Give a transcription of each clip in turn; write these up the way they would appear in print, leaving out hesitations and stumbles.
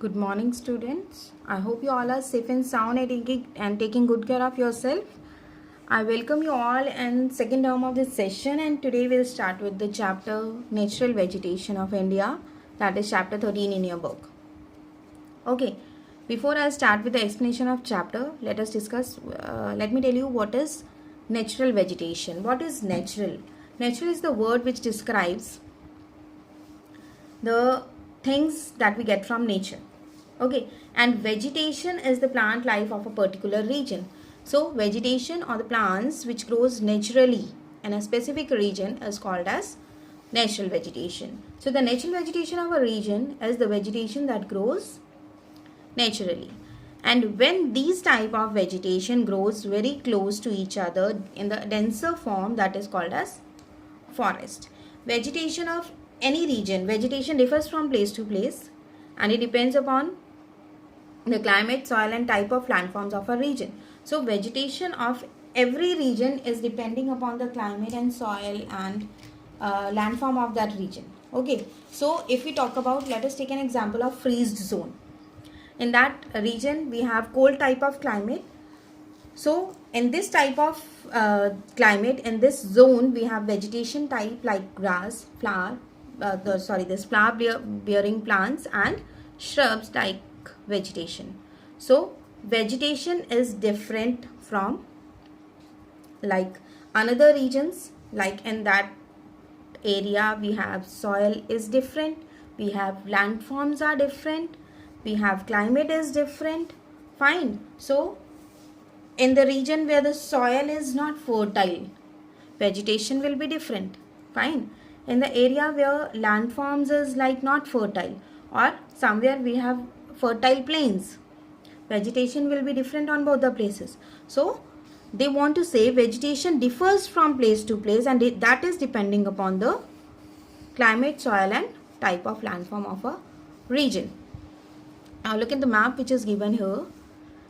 Good morning, students. I hope you all are safe and sound and taking good care of yourself. I welcome you all in second term of this session, and today we'll start with the chapter Natural Vegetation of India, that is chapter 13 in your book. Okay, before I start with the explanation of chapter, let us discuss, let me tell you what is natural vegetation. What is natural? Natural is the word which describes the things that we get from nature. Okay, and vegetation is the plant life of a particular region. So vegetation or the plants which grows naturally in a specific region is called as natural vegetation. So the natural vegetation of a region is the vegetation that grows naturally. And when these type of vegetation grows very close to each other in the denser form, that is called as forest. Vegetation of any region, vegetation differs from place to place, and it depends upon the climate, soil and type of landforms of a region. So vegetation of every region is depending upon the climate and soil and landform of that region. Okay, so if we talk about, let us take an example of freeze zone. In that region we have cold type of climate. So in this type of climate, in this zone, we have vegetation type like grass, flower, this flower bearing plants and shrubs like vegetation. So vegetation is different from like another regions. Like in that area we have soil is different, we have landforms are different, we have climate is different. Fine. So in the region where the soil is not fertile, vegetation will be different. Fine. In the area where landforms is like not fertile, or somewhere we have fertile plains, vegetation will be different on both the places. So they want to say vegetation differs from place to place, and that is depending upon the climate, soil and type of landform of a region. Now look at the map which is given here,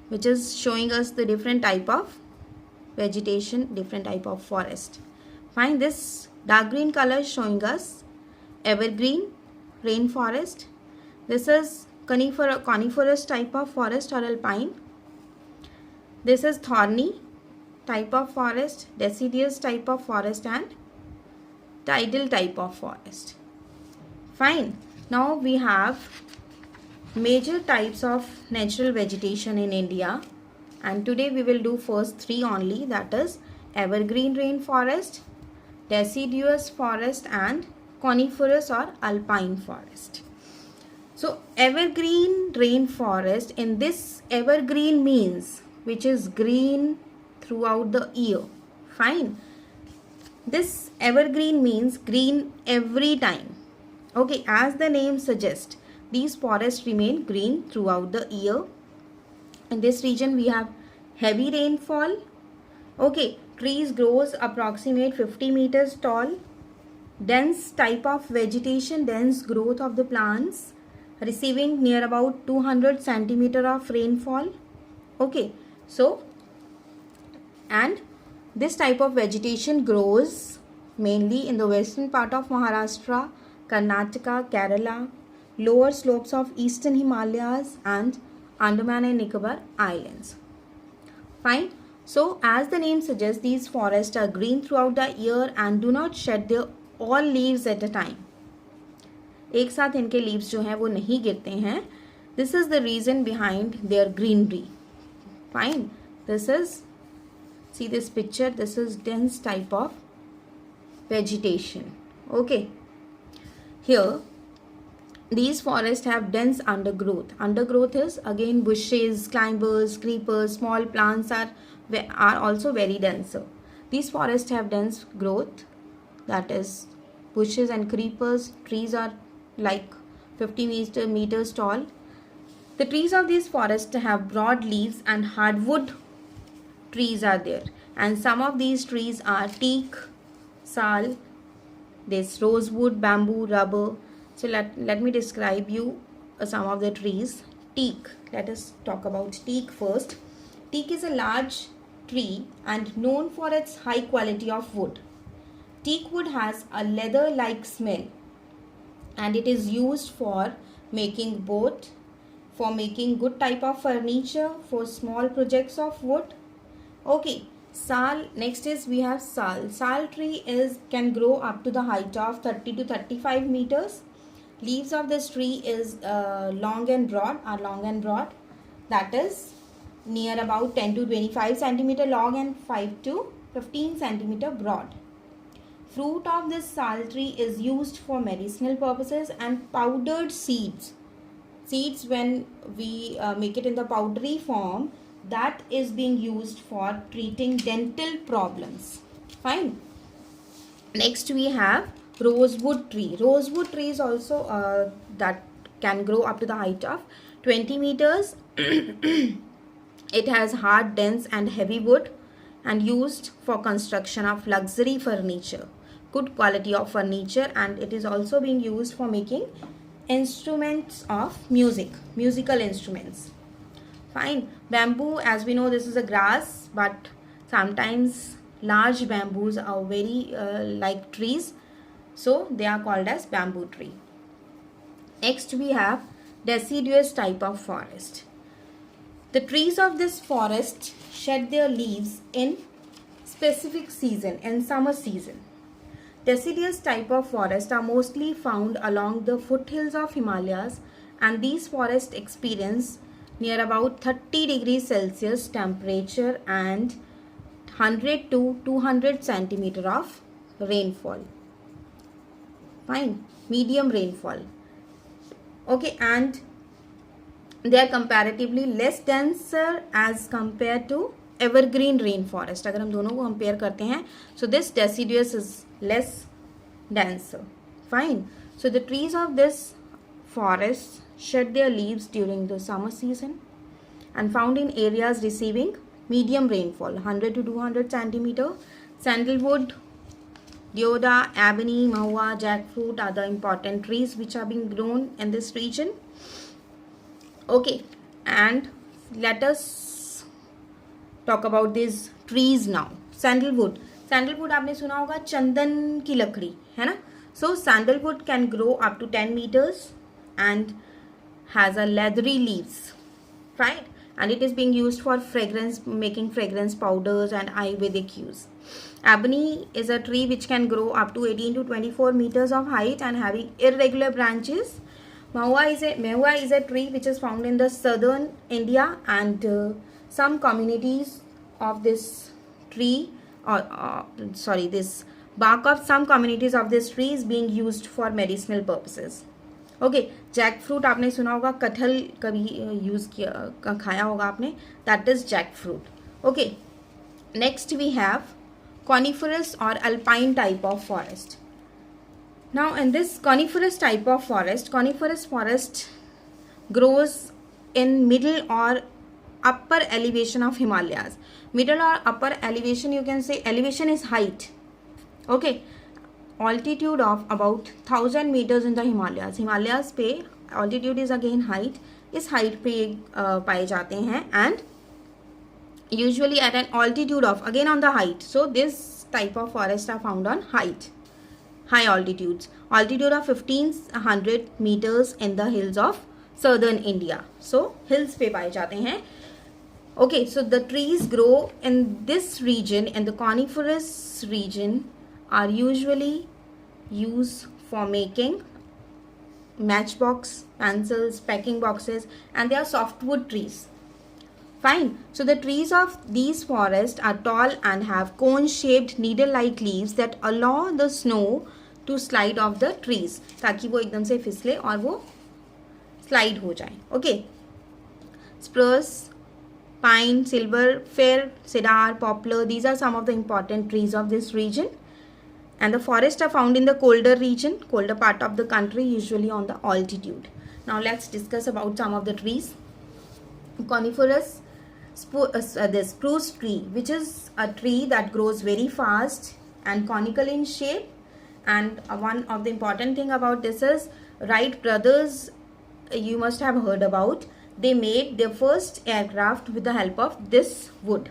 which is showing us the different type of vegetation, different type of forest. Fine. This dark green color is showing us evergreen rainforest. This is coniferous type of forest or alpine. This is thorny type of forest, deciduous type of forest and tidal type of forest. Fine. Now we have major types of natural vegetation in India, and today we will do first three only, that is evergreen rainforest, deciduous forest and coniferous or alpine forest. So evergreen rainforest, in this evergreen means which is green throughout the year. Fine. This evergreen means green every time. Okay, as the name suggests, these forests remain green throughout the year. In this region we have heavy rainfall. Okay, trees grows approximate 50 meters tall. Dense type of vegetation, dense growth of the plants, receiving near about 200 centimeter of rainfall. Okay, so and this type of vegetation grows mainly in the western part of Maharashtra, Karnataka, Kerala, lower slopes of eastern Himalayas and Andaman and Nicobar Islands. Fine. So as the name suggests, these forests are green throughout the year and do not shed their all leaves at a time. एक साथ इनके leaves जो हैं वो नहीं गिरते हैं. This is the reason behind their greenery. Fine. This is, see this picture, this is dense type of vegetation. Okay. Here these forests have dense undergrowth. Undergrowth is again bushes, climbers, creepers, small plants are also very denser. These forests have dense growth, that is bushes and creepers. Trees are like 50 meters tall. The trees of these forests have broad leaves and hardwood trees are there. And some of these trees are teak, sal, this rosewood, bamboo, rubber. So let me describe you some of the trees. Teak. Let us talk about teak first. Teak is a large tree and known for its high quality of wood. Teak wood has a leather-like smell and it is used for making boat, for making good type of furniture, for small projects of wood. Okay, sal. Next is we have sal. Sal tree can grow up to the height of 30 to 35 meters. Leaves of this tree is long and broad. That is near about 10 to 25 centimeter long and 5 to 15 centimeter broad. Fruit of this sal tree is used for medicinal purposes, and powdered seeds. Seeds, when we make it in the powdery form, that is being used for treating dental problems. Fine. Next we have rosewood tree. Rosewood tree is also that can grow up to the height of 20 meters. It has hard, dense and heavy wood and used for construction of luxury furniture, good quality of furniture, and it is also being used for making instruments of musical instruments. Fine. Bamboo, as we know, this is a grass, but sometimes large bamboos are very like trees, so they are called as bamboo tree. Next we have deciduous type of forest. The trees of this forest shed their leaves in specific season, in summer season. Deciduous type of forests are mostly found along the foothills of Himalayas, and these forests experience near about 30 degrees Celsius temperature and 100 to 200 centimeter of rainfall. Fine, medium rainfall. Okay, and they are comparatively less denser as compared to evergreen rainforest. अगर हम दोनों को compare करते हैं, so this deciduous is less denser. Fine. So the trees of this forest shed their leaves during the summer season and found in areas receiving medium rainfall, 100 to 200 centimeter. Sandalwood, deodar, ebony, mahua, jackfruit are the important trees which are being grown in this region. Okay, and let us talk about these trees now. Sandalwood. Sandalwood आपने सुना होगा चंदन की लकड़ी, है ना? So sandalwood can grow up to 10 meters and has a leathery leaves, right? And it is being used for fragrance, making fragrance powders and Ayurvedic use. Ebony is a tree which can grow up to 18 to 24 meters of height and having irregular branches. Mahua is a tree which is found in the southern India, and some communities of this tree, this bark of some communities of this tree is being used for medicinal purposes. Okay, jackfruit आपने सुना होगा, कटहल कभी use किया खाया होगा आपने, that is jackfruit. Okay, next we have coniferous or alpine type of forest. Now in this coniferous type of forest, coniferous forest grows in middle or upper elevation of Himalayas. Middle or upper elevation, you can say elevation is height. Okay, altitude of about 1000 meters in the Himalayas. Himalayas पे altitude is again height. इस height पे पाए जाते हैं and usually at an altitude of again on the height. So this type of forests are found on high altitudes. Altitude of 1500 meters in the hills of southern India. So hills पे पाए जाते हैं. Okay, so the trees grow in this region, in the coniferous region, are usually used for making matchbox, pencils, packing boxes, and they are softwood trees. Fine. So the trees of these forests are tall and have cone-shaped needle-like leaves that allow the snow to slide off the trees, ताकि वो एकदम से फिसले और वो slide हो जाए. Okay. Spruce, pine, silver, fir, cedar, poplar. These are some of the important trees of this region. And the forests are found in the colder region, colder part of the country, usually on the altitude. Now let's discuss about some of the trees. Coniferous, the spruce tree, which is a tree that grows very fast and conical in shape. And one of the important thing about this is Wright brothers, you must have heard about. They made their first aircraft with the help of this wood.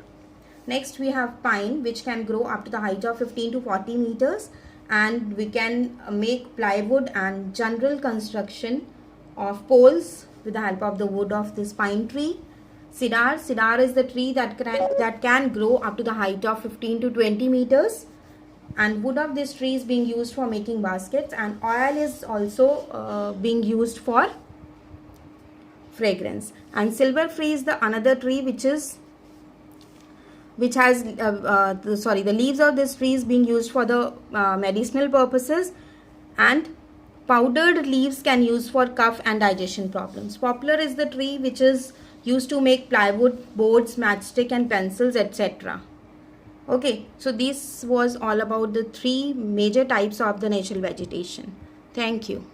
Next we have pine, which can grow up to the height of 15 to 40 meters, and we can make plywood and general construction of poles with the help of the wood of this pine tree. Cedar is the tree that can grow up to the height of 15 to 20 meters, and wood of this tree is being used for making baskets, and oil is also being used for fragrance. And silver tree is the another tree which has the leaves of this tree is being used for the medicinal purposes, and powdered leaves can use for cough and digestion problems. Poplar is the tree which is used to make plywood, boards, matchstick and pencils, etc. Okay, so this was all about the three major types of the natural vegetation. Thank you.